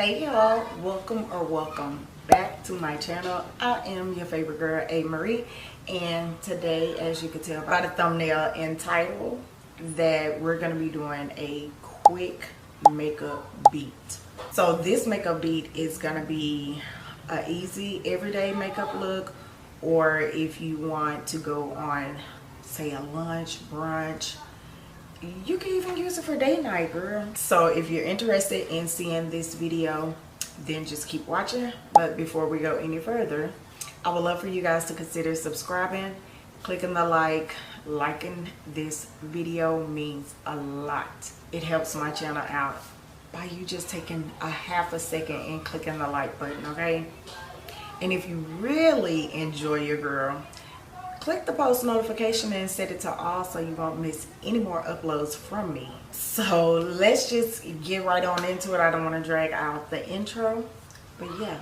Hey y'all, welcome back to my channel. I am your favorite girl, A.MaRee, and today, as you can tell by the thumbnail and title, that we're going to be doing a quick makeup beat. So this makeup beat is going to be an easy everyday makeup look, or if you want to go on, say, a lunch, brunch, you can even use it for date night, girl. So if you're interested in seeing this video, then just keep watching. But before we go any further, I would love for you guys to consider subscribing, clicking the liking this video means a lot. It helps my channel out by you just taking a half a second and clicking the like button, okay? And if you really enjoy your girl, click the post notification and set it to all so you won't miss any more uploads from me. So let's just get right on into it. I don't want to drag out the intro, but yeah,